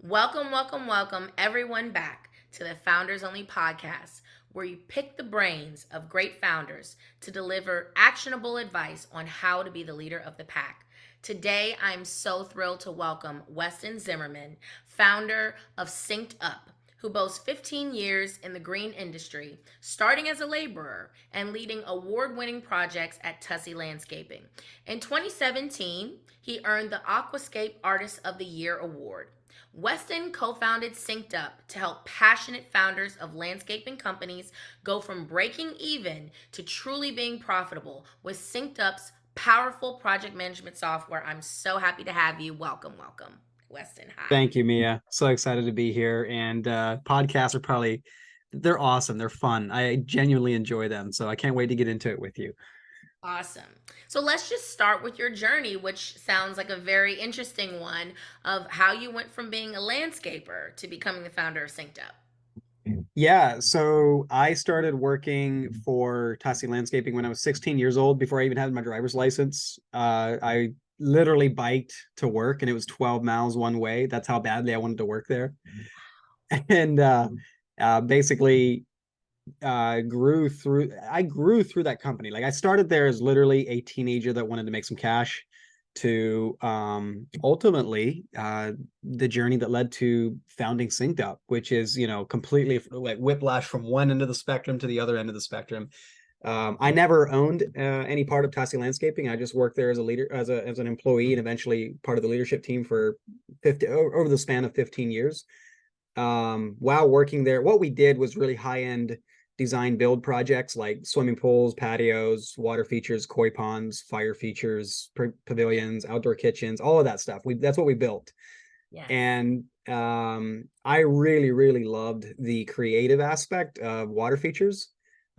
Welcome, welcome, welcome, everyone back to the Founders Only podcast, where you pick the brains of great founders to deliver actionable advice on how to be the leader of the pack. Today, I'm so thrilled to welcome Weston Zimmerman, founder of SynkedUp, who boasts 15 years in the green industry, starting as a laborer and leading award-winning projects at Tussey Landscaping. In 2017, he earned the Aquascape Artist of the Year award. Weston co founded SynkedUp to help passionate founders of landscaping companies go from breaking even to truly being profitable with SynkedUp's powerful project management software. I'm so happy to have you. Welcome, welcome, Weston. Hi. Thank you, Mia. So excited to be here. And podcasts are they're awesome. They're fun. I genuinely enjoy them. So I can't wait to get into it with you. Awesome. So let's just start with your journey, which sounds like a very interesting one of how you went from being a landscaper to becoming the founder of SynkedUp. Yeah. So I started working for Tussey Landscaping when I was 16 years old, before I even had my driver's license. I literally biked to work, and it was 12 miles one way. That's how badly I wanted to work there. And basically, I grew through that company. Like, I started there as literally a teenager that wanted to make some cash, to ultimately the journey that led to founding SynkedUp, which is, completely like whiplash from one end of the spectrum to the other end of the spectrum. I never owned any part of Tussey Landscaping. I just worked there as a leader, as an employee, and eventually part of the leadership team for 50 over the span of 15 years. While working there, what we did was really high-end design build projects like swimming pools, patios, water features, koi ponds, fire features, pavilions, outdoor kitchens, all of that stuff. That's what we built. Yes. And I really, really loved the creative aspect of water features,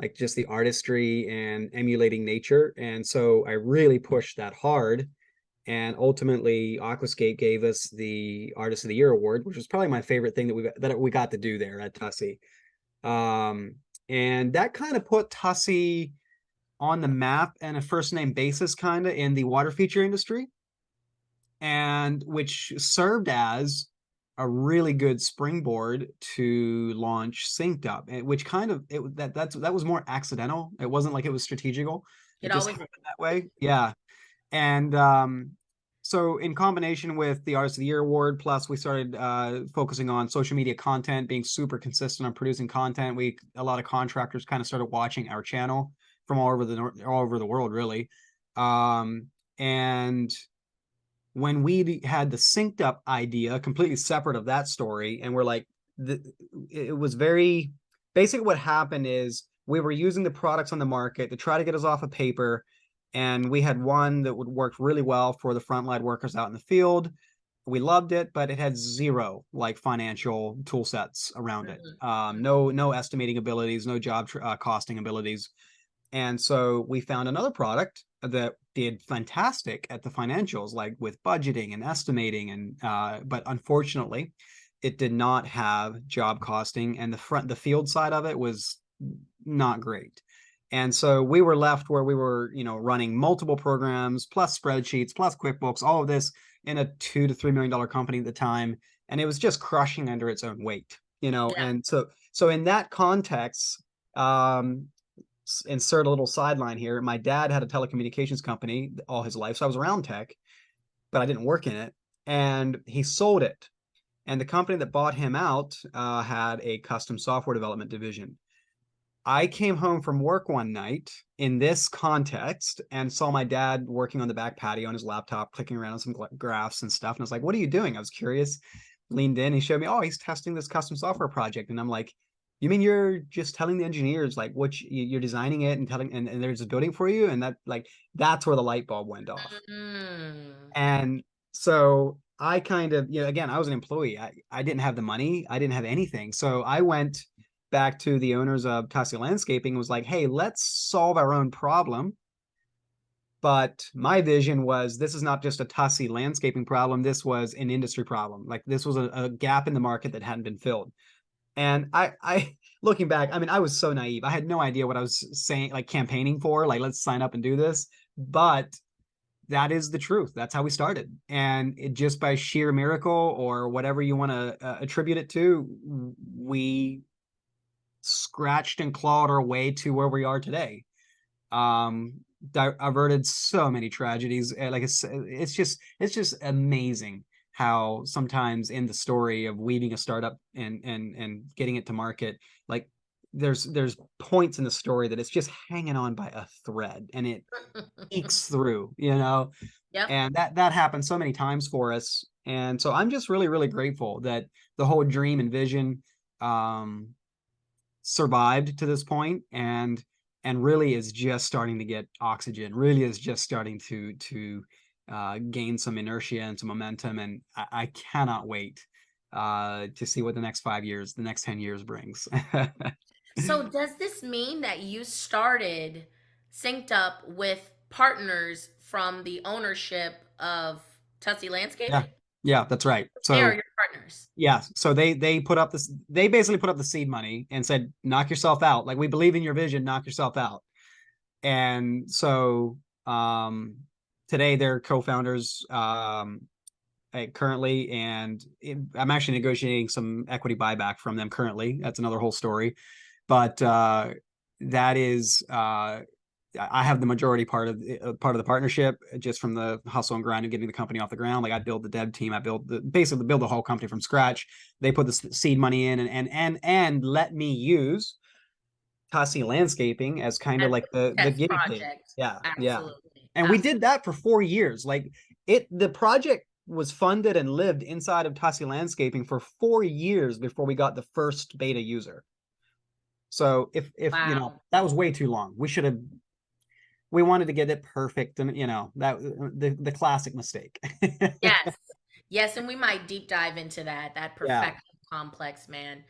like just the artistry and emulating nature. And so I really pushed that hard. And ultimately, Aquascape gave us the Artist of the Year award, which was probably my favorite thing that we got to do there at Tussey. Um, and that kind of put Tussey on the map and a first name basis, kind of, in the water feature industry, and which served as a really good springboard to launch SynkedUp, which kind of that was more accidental. It wasn't like it was strategical. It It just always happened that way. Yeah. And so in combination with the Artist of the Year award, plus we started focusing on social media content, being super consistent on producing content. A lot of contractors kind of started watching our channel from all over the world, really. And when we had the SynkedUp idea, completely separate of that story, and we're like, it was very basically, what happened is we were using the products on the market to try to get us off of paper, and we had one that would work really well for the frontline workers out in the field. We loved it, but it had zero like financial tool sets around it. No estimating abilities, no job costing abilities. And so we found another product that did fantastic at the financials, like with budgeting and estimating, and but unfortunately, it did not have job costing, and the field side of it was not great. And so we were left where we were, running multiple programs, plus spreadsheets, plus QuickBooks, all of this in a $2 to $3 million company at the time, and it was just crushing under its own weight. Yeah. And so in that context, um, insert a little sideline here. My dad had a telecommunications company all his life, so I was around tech, but I didn't work in it. And he sold it. And the company that bought him out had a custom software development division. I came home from work one night in this context and saw my dad working on the back patio on his laptop, clicking around on some graphs and stuff. And I was like, "What are you doing?" I was curious. Leaned in. He showed me, "Oh, he's testing this custom software project." And I'm like, "You mean you're just telling the engineers like what you're designing it and telling, and they're just building for you?" And that's where the light bulb went off. Mm. And so I kind of, again, I was an employee. I didn't have the money. I didn't have anything. So I went back to the owners of Tussey Landscaping and was like, "Hey, let's solve our own problem." But my vision was, this is not just a Tussey Landscaping problem. This was an industry problem. Like, this was a gap in the market that hadn't been filled. And I looking back, I mean, I was so naive. I had no idea what I was saying, like campaigning for, like, let's sign up and do this. But that is the truth. That's how we started. And it just by sheer miracle or whatever you want to attribute it to, we scratched and clawed our way to where we are today. um Averted so many tragedies. Like it's just amazing how sometimes in the story of weaving a startup and getting it to market, like there's points in the story that it's just hanging on by a thread and it ekes through, Yep. and that happened so many times for us. And so I'm just really, really grateful that the whole dream and vision um survived to this point, and really is just starting to get oxygen, really is just starting to gain some inertia and some momentum. And I cannot wait to see what the next 5 years, the next 10 years brings. So does this mean that you started synced up with partners from the ownership of Tussy Yeah, Landscaping? yeah, that's right. They are So your partners. yeah, so they put up this, they basically put up the seed money and said, knock yourself out, like, we believe in your vision, knock yourself out. And so today they're co-founders currently, and I'm actually negotiating some equity buyback from them currently. That's another whole story. But that is I have the majority part of the partnership, just from the hustle and grind of getting the company off the ground. Like, I build the dev team, I basically build the whole company from scratch. They put the seed money in and let me use Tussy Landscaping as kind of As like a the test guinea pig. project. Yeah, yeah. Absolutely. And we did Absolutely. that for 4 years. Like, the project was funded and lived inside of Tussy Landscaping for 4 years before we got the first beta user. So if Wow. that was way too long. We wanted to get it perfect, and that the classic mistake. Yes. Yes, and we might deep dive into that Yeah. perfection complex, man.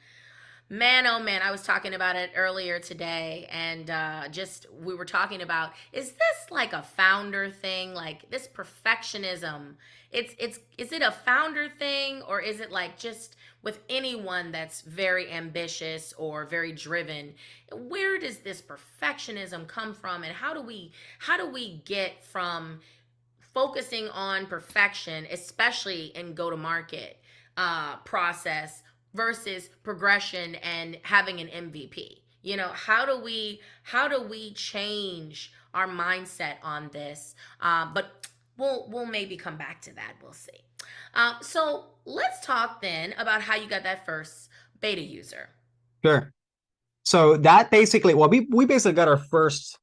Man, oh man, I was talking about it earlier today, and just we were talking about, is this like a founder thing, like this perfectionism? It's is it a founder thing, or is it like just with anyone that's very ambitious or very driven? Where does this perfectionism come from, and how do we get from focusing on perfection, especially in go to market process, versus progression and having an MVP? How do we change our mindset on this? But we'll maybe come back to that. We'll see. So let's talk then about how you got that first beta user. Sure. So that basically, well, we basically got our first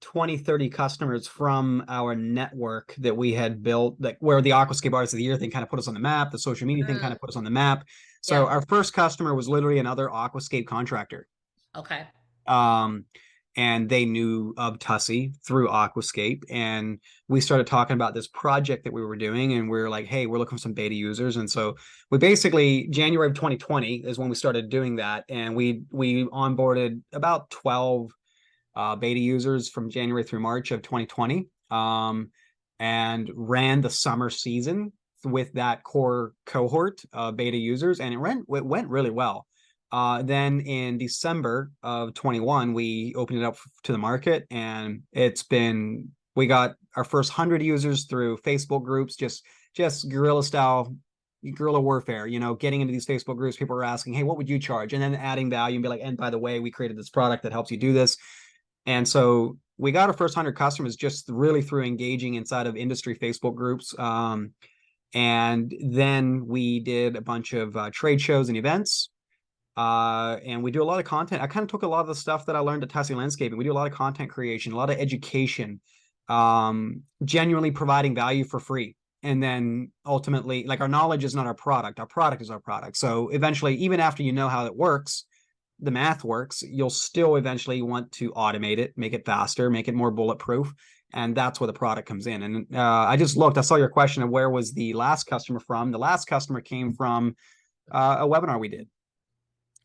20-30 customers from our network that we had built, like where the Aquascape Artist of the Year thing kind of put us on the map, the social media thing kind Mm, of put us on the map. So yep. our first customer was literally another Aquascape contractor. Okay. Um, and they knew of Tussy through Aquascape. And we started talking about this project that we were doing. And we were like, hey, we're looking for some beta users. And so we basically, January of 2020 is when we started doing that. And we onboarded about 12 beta users from January through March of 2020, and ran the summer season with that core cohort of beta users, and it went really well. Then in December of 21, we opened it up to the market, and we got our first 100 users through Facebook groups, just guerrilla style, guerrilla warfare, getting into these Facebook groups. People were asking, hey, what would you charge? And then adding value and be like, and by the way, we created this product that helps you do this. And so we got our first 100 customers just really through engaging inside of industry Facebook groups. And then we did a bunch of trade shows and events. And we do a lot of content. I kind of took a lot of the stuff that I learned at Tussy Landscaping. We do a lot of content creation, a lot of education, genuinely providing value for free. And then ultimately, like, our knowledge is not our product. Our product is our product. So eventually, even after you know how it works, the math works, you'll still eventually want to automate it, make it faster, make it more bulletproof. And that's where the product comes in. And I just looked, I saw your question of where was the last customer from. The last customer came from a webinar we did.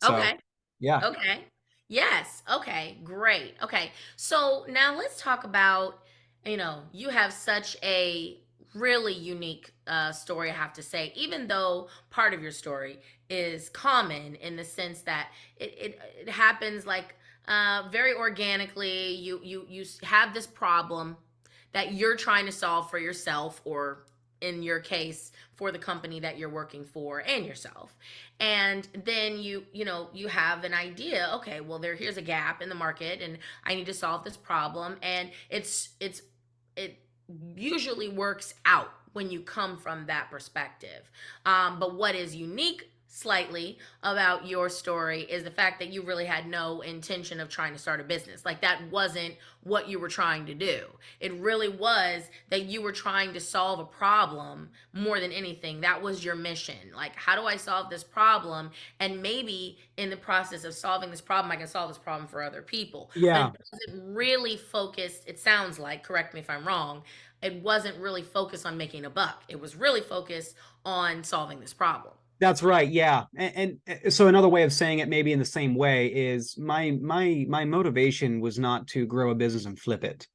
So, Okay. yeah. Okay. Yes. Okay. Great. Okay. So now let's talk about, you have such a really unique story, I have to say, even though part of your story is common in the sense that it happens like very organically. You have this problem that you're trying to solve for yourself, or in your case for the company that you're working for and yourself. And then you have an idea, okay, well, here's a gap in the market and I need to solve this problem. And it usually works out when you come from that perspective. But what is unique slightly about your story is the fact that you really had no intention of trying to start a business. Like, that wasn't what you were trying to do. It really was that you were trying to solve a problem more than anything. That was your mission. Like, how do I solve this problem? And maybe in the process of solving this problem, I can solve this problem for other people. But Yeah, it wasn't really focused, it sounds like, correct me if I'm wrong, it wasn't really focused on making a buck. It was really focused on solving this problem. that's right. Yeah. So another way of saying it, maybe in the same way, is my motivation was not to grow a business and flip it.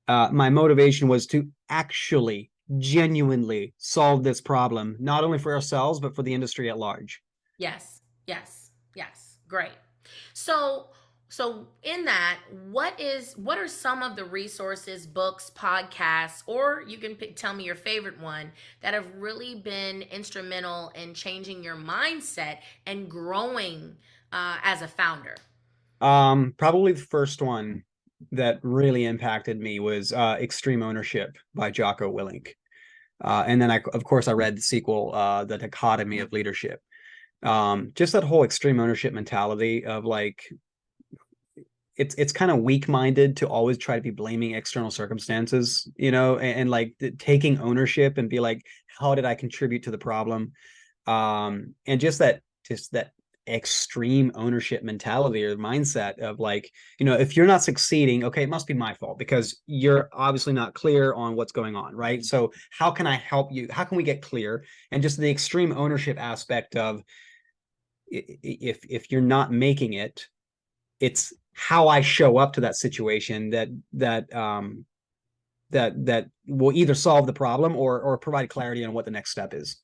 My motivation was to actually genuinely solve this problem, not only for ourselves, but for the industry at large. Yes, yes, yes. Great. So, so in that, what are some of the resources, books, podcasts, or you can tell me your favorite one that have really been instrumental in changing your mindset and growing as a founder? Probably the first one that really impacted me was Extreme Ownership by Jocko Willink. And then of course, I read the sequel, The Dichotomy of Leadership. Just that whole extreme ownership mentality of like, it's kind of weak-minded to always try to be blaming external circumstances, and like taking ownership and be like, how did I contribute to the problem? And just that extreme ownership mentality or mindset of like, if you're not succeeding, okay, it must be my fault because you're obviously not clear on what's going on, right? So how can I help you? How can we get clear? And just the extreme ownership aspect of, if you're not making it, it's how I show up to that situation that will either solve the problem or provide clarity on what the next step is.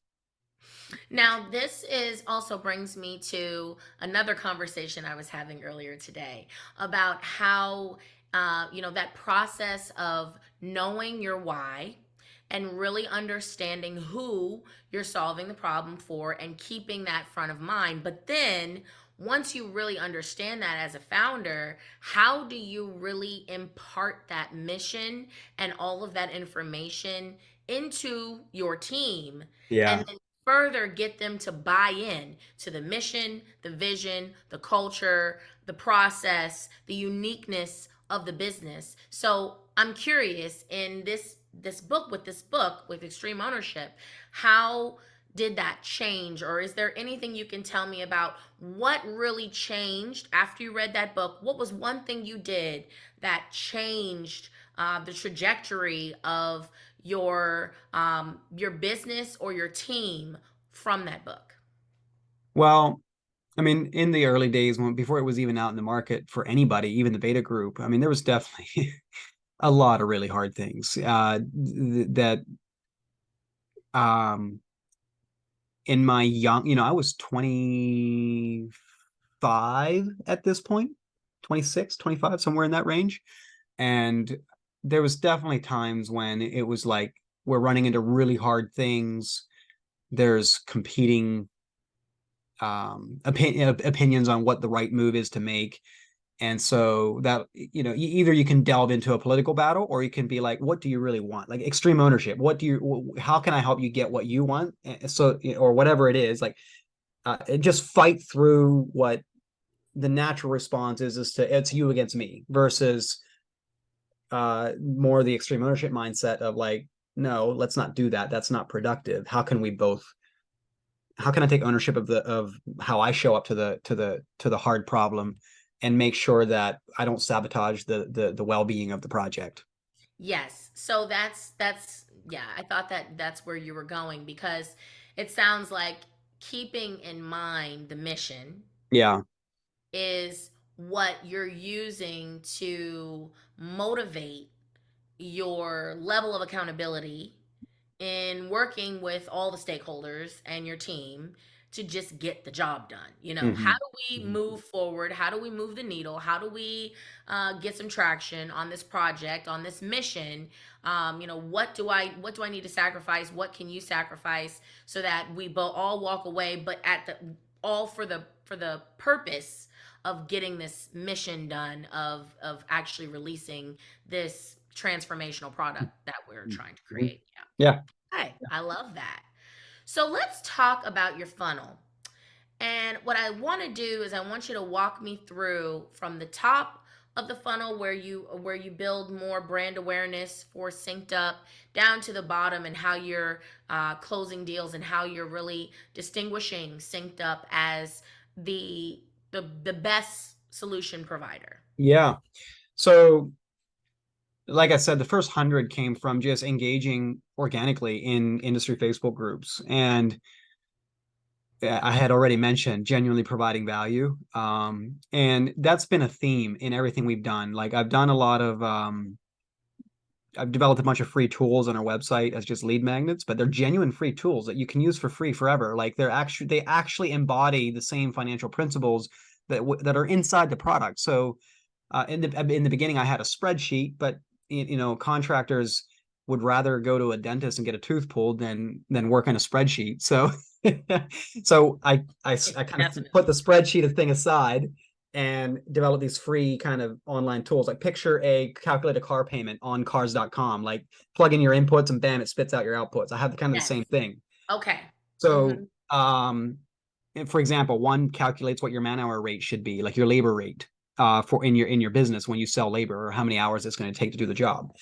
Now, this is also brings me to another conversation I was having earlier today about how, that process of knowing your why and really understanding who you're solving the problem for and keeping that front of mind. But then, once you really understand that as a founder, how do you really impart that mission and all of that information into your team? Yeah. And further get them to buy in to the mission, the vision, the culture, the process, the uniqueness of the business. So I'm curious, in this book with extreme ownership, how did that change, or is there anything you can tell me about what really changed after you read that book? What was one thing you did that changed the trajectory of your business or your team from that book? Well, I mean, in the early days, before it was even out in the market for anybody, even the beta group, I mean, there was definitely a lot of really hard things that um in my young, I was 25 at this point, 26, 25, somewhere in that range. And there was definitely times when it was like we're running into really hard things. There's competing opinions on what the right move is to make. And so that, either you can delve into a political battle or you can be like, what do you really want? Like extreme ownership. How can I help you get what you want? So, or whatever it is, like, just fight through what the natural response is to it's you against me versus more the extreme ownership mindset of like, no, let's not do that. That's not productive. How can I take ownership of how I show up to the hard problem and make sure that I don't sabotage the well-being of the project. Yes. So that's yeah, I thought that that's where you were going, because it sounds like keeping in mind the mission Yeah. is what you're using to motivate your level of accountability in working with all the stakeholders and your team to just get the job done. How Mhm. do we Mhm. move forward? How do we move the needle? How do we get some traction on this project, on this mission? What do I need to sacrifice? What can you sacrifice so that we both all walk away, but at the all for the purpose of getting this mission done, of actually releasing this transformational product that we're trying to Mhm. create. Yeah. Yeah. Hey, I love that. So let's talk about your funnel. And what I want to do is I want you to walk me through from the top of the funnel where you build more brand awareness for SynkedUp down to the bottom, and how you're closing deals, and how you're really distinguishing SynkedUp as the best solution provider. Yeah. So, like I said, the first 100 came from just engaging organically in industry Facebook groups. And I had already mentioned genuinely providing value. And that's been a theme in everything we've done. Like I've done a lot of, I've developed a bunch of free tools on our website as just lead magnets, but they're genuine free tools that you can use for free forever. Like they actually embody the same financial principles that are inside the product. So in the beginning, I had a spreadsheet, but contractors would rather go to a dentist and get a tooth pulled than work on a spreadsheet. So so I kind of put the Definitely. spreadsheet thing aside and develop these free kind of online tools. Like picture a calculate a car payment on cars.com. Like plug in your inputs and bam, it spits out your outputs. I have the kind of the Yes. same thing. Okay. So Mm-hmm. for example, one calculates what your man hour rate should be, like your labor rate for in your business when you sell labor, or how many hours it's going to take to do the job.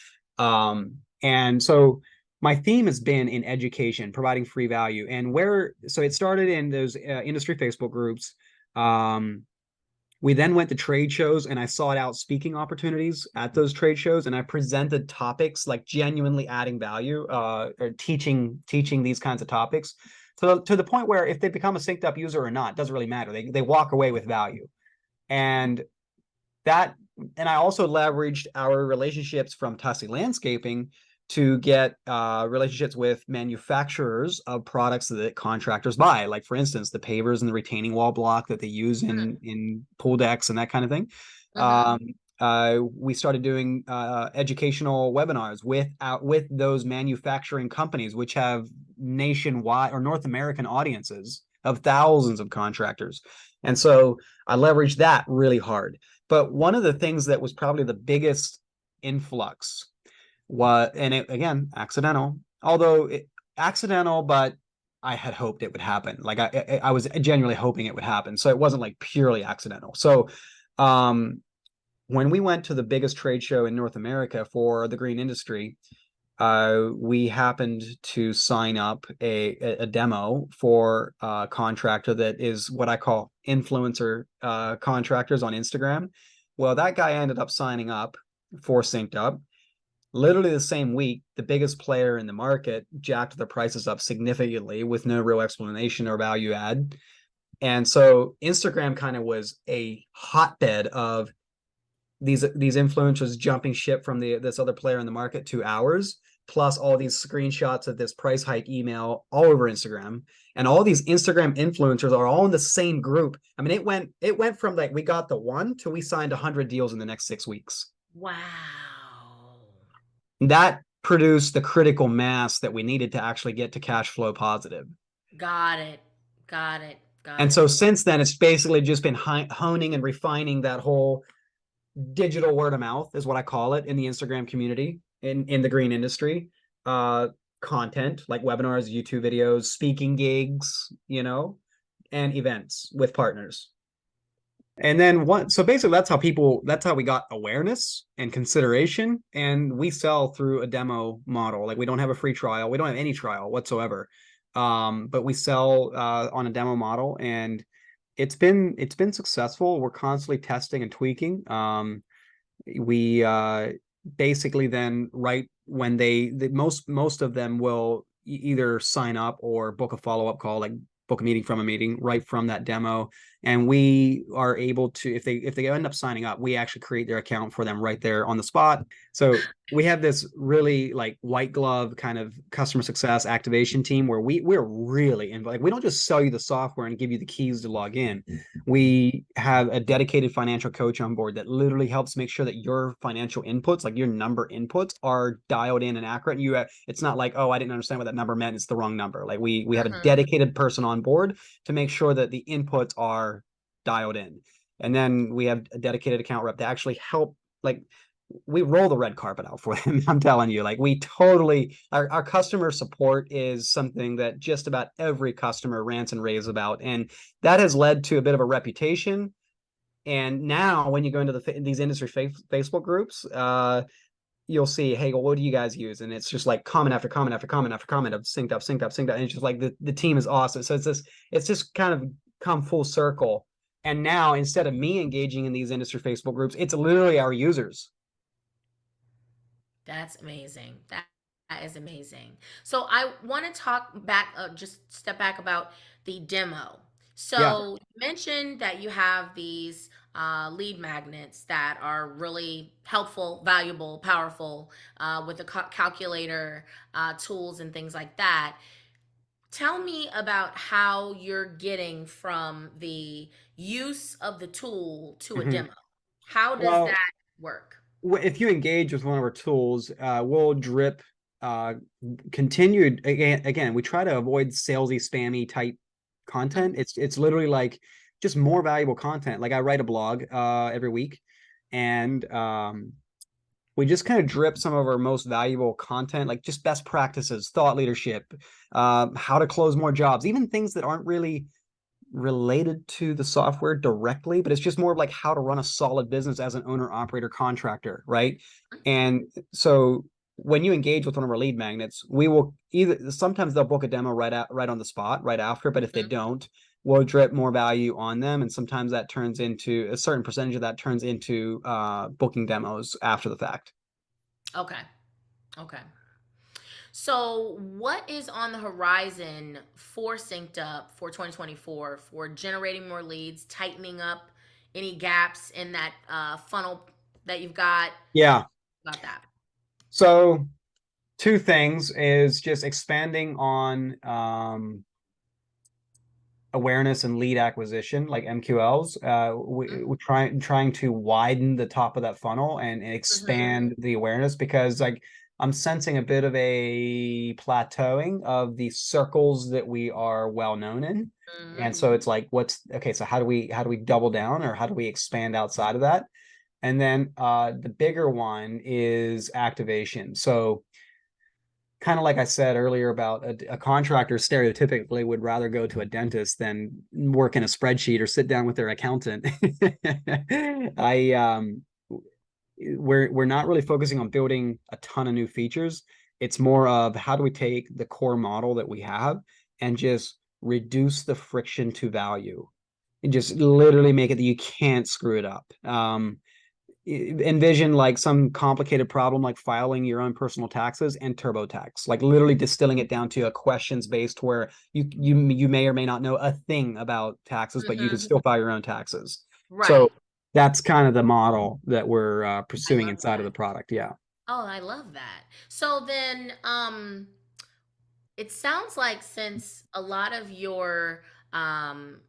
And so my theme has been in education, providing free value, and so it started in those industry Facebook groups. We then went to trade shows, and I sought out speaking opportunities at those trade shows, and I presented topics like genuinely adding value, or teaching these kinds of topics to the point where if they become a SynkedUp user or not, it doesn't really matter. They walk away with value. And that and I also leveraged our relationships from Tussie Landscaping to get relationships with manufacturers of products that contractors buy. Like for instance, the pavers and the retaining wall block that they use in pool decks and that kind of thing. Mm-hmm. We started doing educational webinars with those manufacturing companies, which have nationwide or North American audiences of thousands of contractors. And so I leveraged that really hard. But one of the things that was probably the biggest influx was, and again, accidental, accidental, but I had hoped it would happen. Like I was genuinely hoping it would happen. So it wasn't like purely accidental. So, when we went to the biggest trade show in North America for the green industry, we happened to sign up a demo for a contractor that is what I call influencer contractors on Instagram. Well, that guy ended up signing up for SynkedUp. Literally the same week, the biggest player in the market jacked their prices up significantly with no real explanation or value add. And so Instagram kind of was a hotbed of these influencers jumping ship from this other player in the market to ours, plus all these screenshots of this price hike email all over Instagram. And all these Instagram influencers are all in the same group. I mean, it went from like we got the one to we signed 100 deals in the next 6 weeks. Wow. That produced the critical mass that we needed to actually get to cash flow positive. Got it. Got it. Got And it. so since then, it's basically just been honing and refining that whole digital word of mouth is what I call it in the Instagram community in the green industry. Uh, Content like webinars, YouTube videos, speaking gigs, and events with partners. And then so basically that's how we got awareness and consideration. And we sell through a demo model. Like we don't have a free trial. We don't have any trial whatsoever. But we sell on a demo model, and it's been successful. We're constantly testing and tweaking. We basically then right when most of them will either sign up or book a follow-up call, like book a meeting from a meeting right from that demo, and we are able to, if they end up signing up, we actually create their account for them right there on the spot. So we have this really like white glove kind of customer success activation team where we're really in, like, we don't just sell you the software and give you the keys to log in. We have a dedicated financial coach on board that literally helps make sure that your financial inputs, like your number inputs, are dialed in and accurate. You have, it's not like, oh, I didn't understand what that number meant, it's the wrong number. Like we have a dedicated person on board to make sure that the inputs are dialed in. And then we have a dedicated account rep to actually help, like, we roll the red carpet out for them. I'm telling you, like, we totally, our customer support is something that just about every customer rants and raves about. And that has led to a bit of a reputation. And now when you go into these industry Facebook groups, you'll see, hey, well, what do you guys use? And it's just like comment after comment after comment after comment of SynkedUp. And it's just like the team is awesome. So it's just kind of come full circle. And now instead of me engaging in these industry Facebook groups, it's literally our users. That's amazing. That is amazing. So I want to talk back, just step back about the demo. Yeah. So you mentioned that you have these lead magnets that are really helpful, valuable, powerful with the calculator tools and things like that. Tell me about how you're getting from the use of the tool to a Mhm. demo. How does Well, that work? if you engage with one of our tools, we'll drip uh, continued. Again, we try to avoid salesy, spammy type content. It's literally like just more valuable content. Like I write a blog every week, and we just kind of drip some of our most valuable content, like just best practices, thought leadership, how to close more jobs, even things that aren't really related to the software directly, but it's just more of like how to run a solid business as an owner, operator, contractor, right? And so when you engage with one of our lead magnets, we will either, sometimes they'll book a demo right on the spot, right after, but if they don't, we'll drip more value on them. And sometimes that turns into a certain percentage of that turns into booking demos after the fact. Okay. Okay. So, what is on the horizon for Synced Up for 2024 for generating more leads, tightening up any gaps in that funnel that you've got Yeah. about that? So two things is just expanding on awareness and lead acquisition, like MQLs. We're trying to widen the top of that funnel and Mm-hmm. expand the awareness, because like I'm sensing a bit of a plateauing of the circles that we are well known in. And so Mm-hmm. it's like, what's okay, so how do we double down, or how do we expand outside of that? And then the bigger one is activation. So kind of like I said earlier about a contractor stereotypically would rather go to a dentist than work in a spreadsheet or sit down with their accountant. I we're not really focusing on building a ton of new features. It's more of how do we take the core model that we have and just reduce the friction to value and just literally make it that you can't screw it up. Envision like some complicated problem like filing your own personal taxes and TurboTax, like literally distilling it down to a questions based where you may or may not know a thing about taxes, but you can Mm-hmm. still file your own taxes. So Right. that's kind of the model that we're I pursuing love inside of that. the product. Yeah. Oh, I love that. So then, it sounds like since a lot of your um,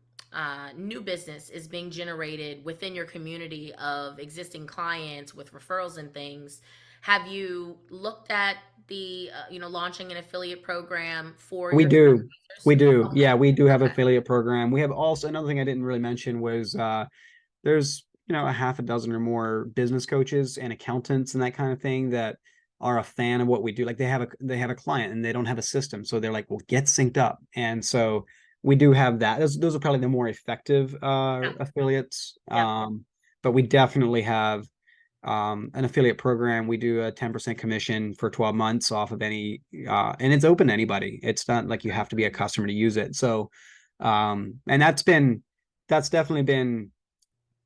new business is being generated within your community of existing clients with referrals and things, have you looked at the launching an affiliate program for We your current do. We users? do. Okay. Yeah, we do have Okay. affiliate program. We have also another thing I didn't really mention was there's a half a dozen or more business coaches and accountants and that kind of thing that are a fan of what we do. Like they have a client and they don't have a system, so they're like, well, get synced up. And so we do have that. Those are probably the more effective affiliates. Yep. But we definitely have an affiliate program. We do a 10% commission for 12 months off of any and it's open to anybody. It's not like you have to be a customer to use it. So and that's definitely been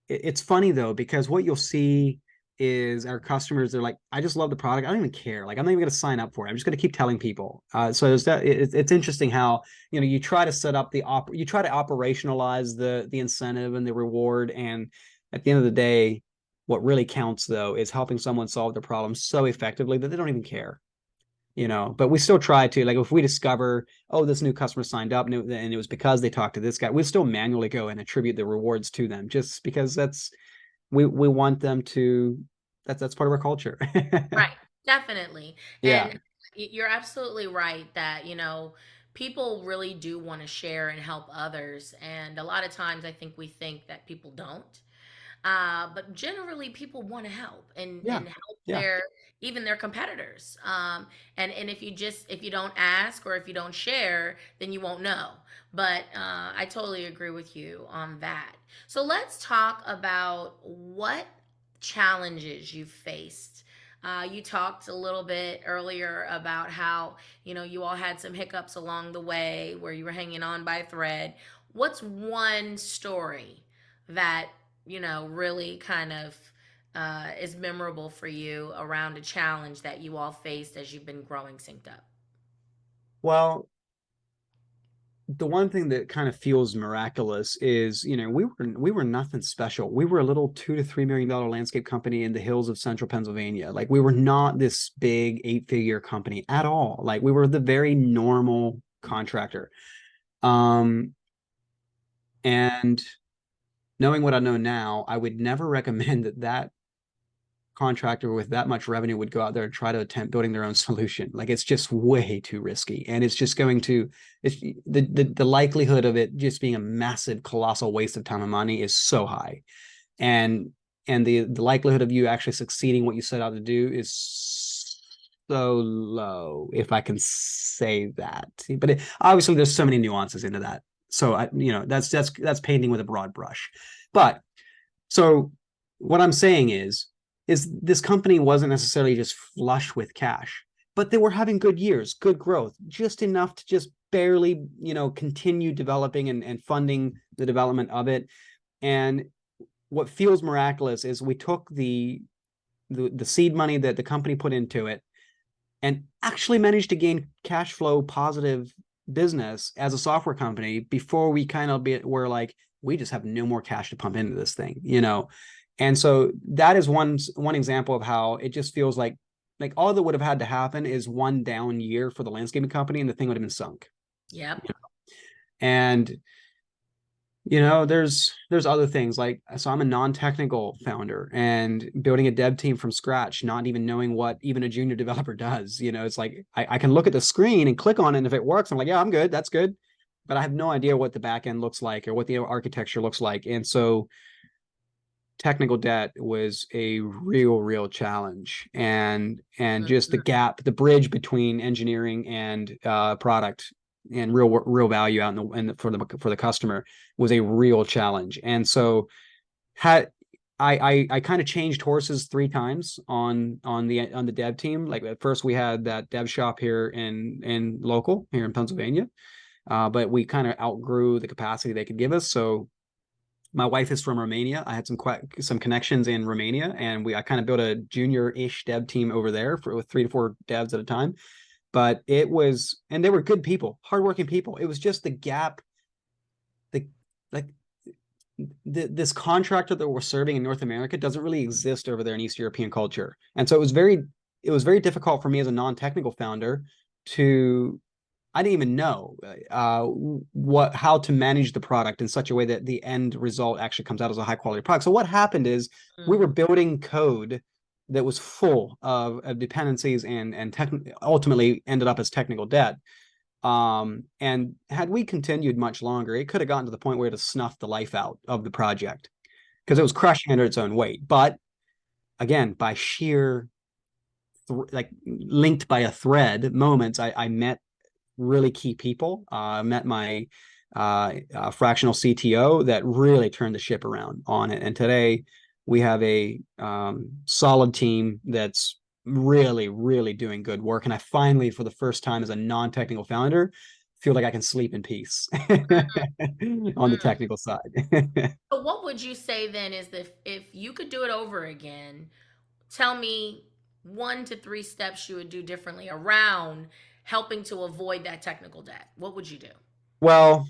it's funny though, because what you'll see is our customers, they're like, I just love the product. I don't even care. Like, I'm not even going to sign up for it. I'm just going to keep telling people. So it's interesting how, you try to set up you try to operationalize the incentive and the reward. And at the end of the day, what really counts though is helping someone solve the problem so effectively that they don't even care. But we still try to, like, if we discover, oh, this new customer signed up and it was because they talked to this guy, we still manually go and attribute the rewards to them, just because we want them to, that's part of our culture. Right, definitely. Yeah. And you're absolutely right that, people really do want to share and help others. And a lot of times I think we think that people don't. But generally people want to help Yeah. and help Yeah. even their competitors. And if you don't ask or if you don't share, then you won't know. But I totally agree with you on that. So let's talk about what challenges you faced. You talked a little bit earlier about how, you all had some hiccups along the way where you were hanging on by a thread. What's one story that, really kind of is memorable for you around a challenge that you all faced as you've been growing SynkedUp? Well, the one thing that kind of feels miraculous is, we were nothing special. We were a little $2 to $3 million landscape company in the hills of central Pennsylvania. Like, we were not this big 8-figure company at all. Like, we were the very normal contractor. Um, and knowing what I know now, I would never recommend that contractor with that much revenue would go out there and try to attempt building their own solution. Like, it's just way too risky, and it's just going to, it's the likelihood of it just being a massive, colossal waste of time and money is so high, and the likelihood of you actually succeeding what you set out to do is so low, if I can say that. But obviously there's so many nuances into that, so that's painting with a broad brush. But so what I'm saying is this company wasn't necessarily just flush with cash, but they were having good years, good growth, just enough to just barely, continue developing and funding the development of it. And what feels miraculous is we took the seed money that the company put into it and actually managed to gain cash flow positive business as a software company before we kind of were like, we just have no more cash to pump into this thing. And so that is one example of how it just feels like all that would have had to happen is one down year for the landscaping company and the thing would have been sunk. Yep. And there's other things, like, so I'm a non-technical founder and building a dev team from scratch, not even knowing what even a junior developer does. It's like I can look at the screen and click on it, and if it works, I'm like, yeah, I'm good, that's good. But I have no idea what the back end looks like or what the architecture looks like. And so technical debt was a real challenge, and just Mhm. the bridge between engineering and product and real value out for the customer was a real challenge. And so had I kind of changed horses 3 times on the dev team. Like, at first we had that dev shop here in local here in Pennsylvania, but we kind of outgrew the capacity they could give us. So my wife is from Romania. I had some connections in Romania, and I kind of built a junior-ish dev team over there with 3 to 4 devs at a time. But and they were good people, hardworking people. It was just the gap, the like this contractor that we're serving in North America doesn't really exist over there in East European culture. And so it was very difficult for me as a non-technical founder to I didn't even know how to manage the product in such a way that the end result actually comes out as a high quality product. So what happened is we were Mhm. building code that was full of dependencies and ultimately ended up as technical debt. And had we continued much longer, it could have gotten to the point where it had snuffed the life out of the project because it was crushing under its own weight. But again, by sheer like linked by a thread moments, I met really key people. Met my fractional CTO that really turned the ship around on it. And today we have a solid team that's really doing good work. And I finally, for the first time as a non-technical founder, feel like I can sleep in peace on the Mhm. technical side. But what would you say then is if you could do it over again, tell me 1 to 3 steps you would do differently around helping to avoid that technical debt. What would you do? Well,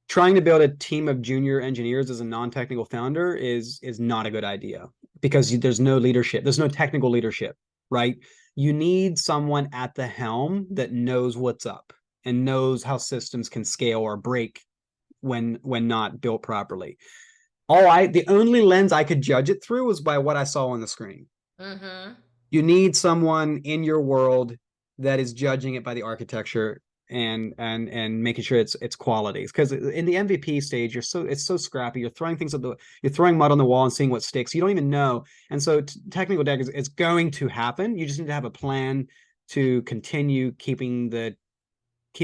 trying to build a team of junior engineers as a non-technical founder is not a good idea because there's no leadership. There's no technical leadership, right? You need someone at the helm that knows what's up and knows how systems can scale or break when not built properly. The only lens I could judge it through was by what I saw on the screen. Mm-hmm. You need someone in your world that is judging it by the architecture and making sure it's qualities, because in the MVP stage it's so scrappy. You're throwing things you're throwing mud on the wall and seeing what sticks. You don't even know. And so technical debt is going to happen. You just need to have a plan to continue keep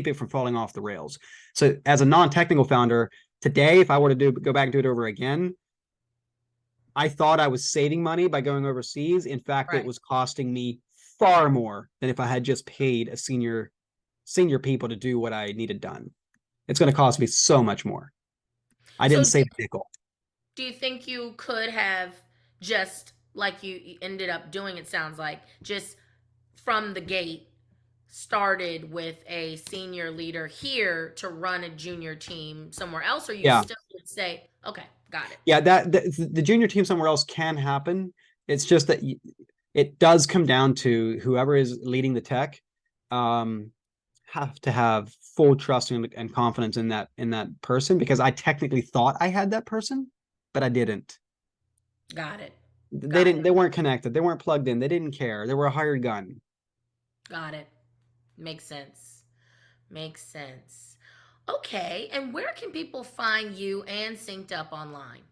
it from falling off the rails. So as a non-technical founder today, if I were to go back and do it over again, I thought I was saving money by going overseas. In fact, it Right. was costing me far more than if I had just paid a senior people to do what I needed done. It's going to cost me so much more. I So didn't save a nickel. do you think you could have just like you ended up doing, it sounds like, just from the gate started with a senior leader here to run a junior team somewhere else, or you Yeah, still would say, okay, got it. yeah. The junior team somewhere else can happen. It's just that it does come down to whoever is leading the tech. Um, have to have full trust and confidence in that person, because I technically thought I had that person, but I didn't. Got it. They Got didn't. it. They weren't connected. They weren't plugged in. They didn't care. They were a hired gun. Got it. Makes sense. Makes sense. Okay, and where can people find you and Synced Up online?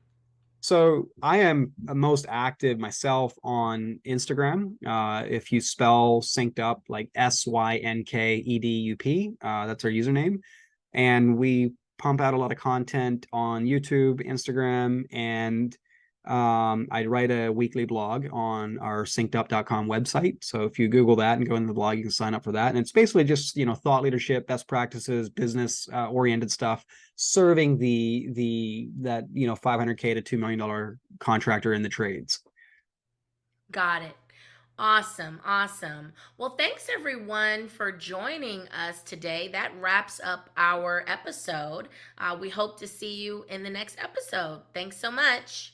So I am most active myself on Instagram. If you spell synced up like SYNKEDUP, that's our username. And we pump out a lot of content on YouTube, Instagram, and I write a weekly blog on our synkedup.com website. So if you Google that and go into the blog, you can sign up for that. And it's basically just, thought leadership, best practices, business oriented stuff, serving that 500K to $2 million contractor in the trades. Got it. Awesome. Awesome. Well, thanks everyone for joining us today. That wraps up our episode. We hope to see you in the next episode. Thanks so much.